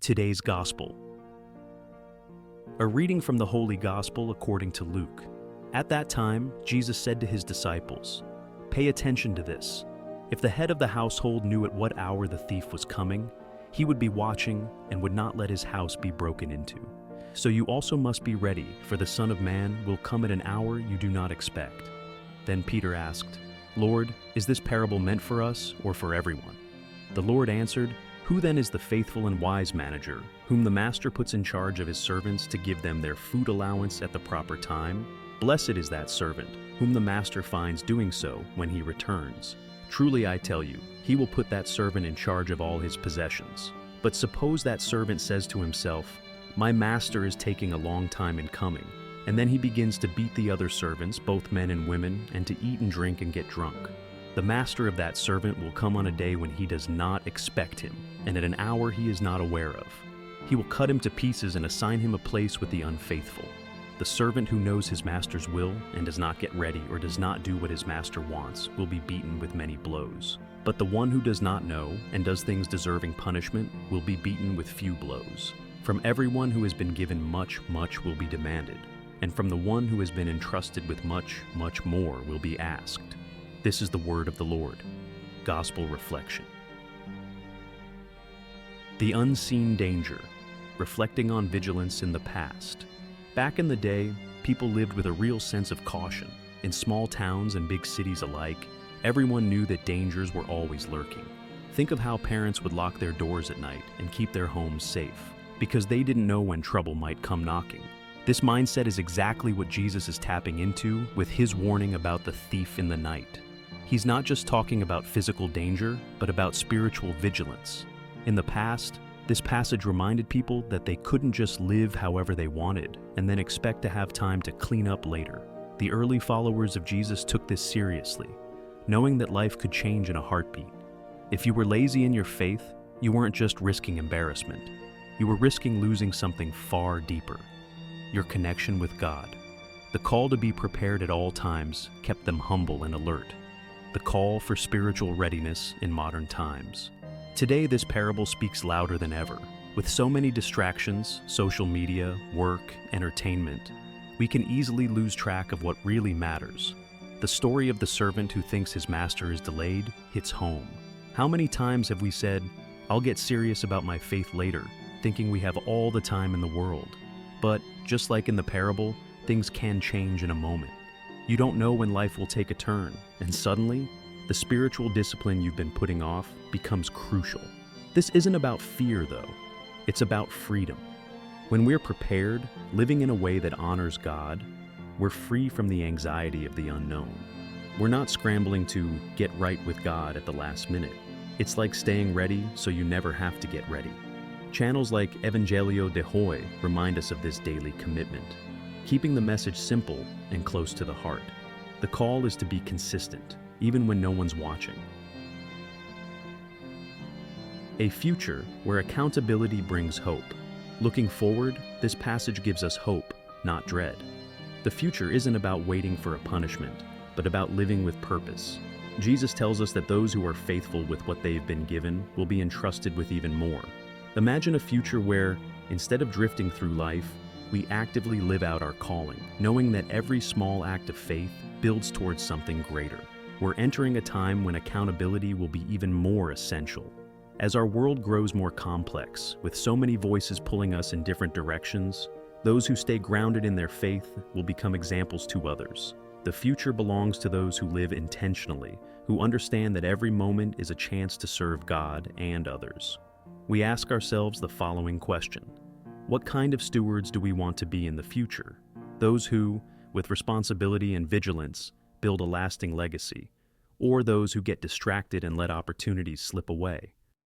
Today's Gospel. A reading from the Holy Gospel according to Luke. At that time, Jesus said to his disciples, "Pay attention to this. If the head of the household knew at what hour the thief was coming, he would be watching and would not let his house be broken into. So you also must be ready, for the Son of Man will come at an hour you do not expect." Then Peter asked, "Lord, is this parable meant for us or for everyone?" The Lord answered, "Who then is the faithful and wise manager, whom the master puts in charge of his servants to give them their food allowance at the proper time? Blessed is that servant, whom the master finds doing so when he returns. Truly I tell you, he will put that servant in charge of all his possessions. But suppose that servant says to himself, 'My master is taking a long time in coming,' and then he begins to beat the other servants, both men and women, and to eat and drink and get drunk. The master of that servant will come on a day when he does not expect him, and at an hour he is not aware of. He will cut him to pieces and assign him a place with the unfaithful. The servant who knows his master's will and does not get ready or does not do what his master wants will be beaten with many blows. But the one who does not know and does things deserving punishment will be beaten with few blows. From everyone who has been given much, much will be demanded, and from the one who has been entrusted with much, much more will be asked." This is the word of the Lord. Gospel reflection. The unseen danger, reflecting on vigilance in the past. Back in the day, people lived with a real sense of caution. In small towns and big cities alike, everyone knew that dangers were always lurking. Think of how parents would lock their doors at night and keep their homes safe, because they didn't know when trouble might come knocking. This mindset is exactly what Jesus is tapping into with his warning about the thief in the night. He's not just talking about physical danger, but about spiritual vigilance. In the past, this passage reminded people that they couldn't just live however they wanted and then expect to have time to clean up later. The early followers of Jesus took this seriously, knowing that life could change in a heartbeat. If you were lazy in your faith, you weren't just risking embarrassment. You were risking losing something far deeper: your connection with God. The call to be prepared at all times kept them humble and alert. The call for spiritual readiness in modern times. Today, this parable speaks louder than ever. With so many distractions, social media, work, entertainment, we can easily lose track of what really matters. The story of the servant who thinks his master is delayed hits home. How many times have we said, "I'll get serious about my faith later," thinking we have all the time in the world? But just like in the parable, things can change in a moment. You don't know when life will take a turn, and suddenly, the spiritual discipline you've been putting off becomes crucial. This isn't about fear, though. It's about freedom. When we're prepared, living in a way that honors God, we're free from the anxiety of the unknown. We're not scrambling to get right with God at the last minute. It's like staying ready so you never have to get ready. Channels like Evangelio de Hoy remind us of this daily commitment, keeping the message simple and close to the heart. The call is to be consistent, even when no one's watching. A future where accountability brings hope. Looking forward, this passage gives us hope, not dread. The future isn't about waiting for a punishment, but about living with purpose. Jesus tells us that those who are faithful with what they've been given will be entrusted with even more. Imagine a future where, instead of drifting through life, we actively live out our calling, knowing that every small act of faith builds towards something greater. We're entering a time when accountability will be even more essential. As our world grows more complex, with so many voices pulling us in different directions, those who stay grounded in their faith will become examples to others. The future belongs to those who live intentionally, who understand that every moment is a chance to serve God and others. We ask ourselves the following question: what kind of stewards do we want to be in the future? Those who, with responsibility and vigilance, build a lasting legacy, or those who get distracted and let opportunities slip away?